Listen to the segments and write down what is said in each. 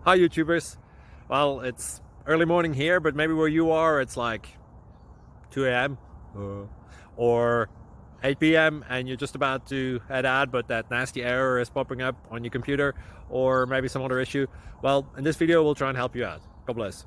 Hi YouTubers. Well, it's early morning here, but maybe where you are it's like 2 a.m. or 8 p.m. and you're just about to head out, but that nasty error is popping up on your computer, or maybe some other issue. Well, in this video we'll try and help you out. God bless.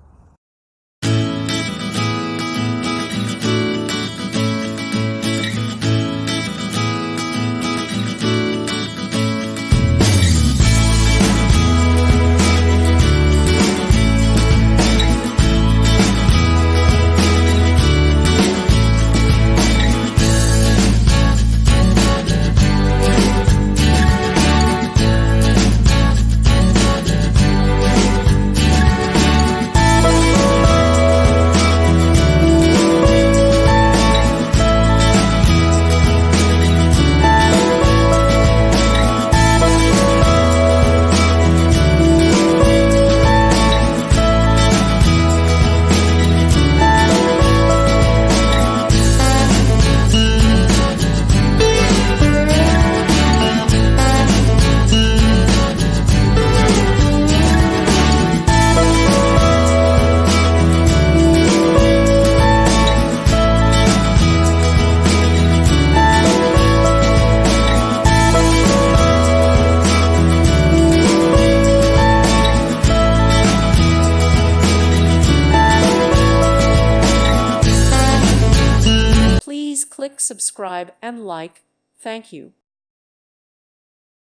Please click subscribe and like. Thank you.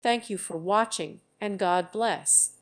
Thank you for watching, and God bless.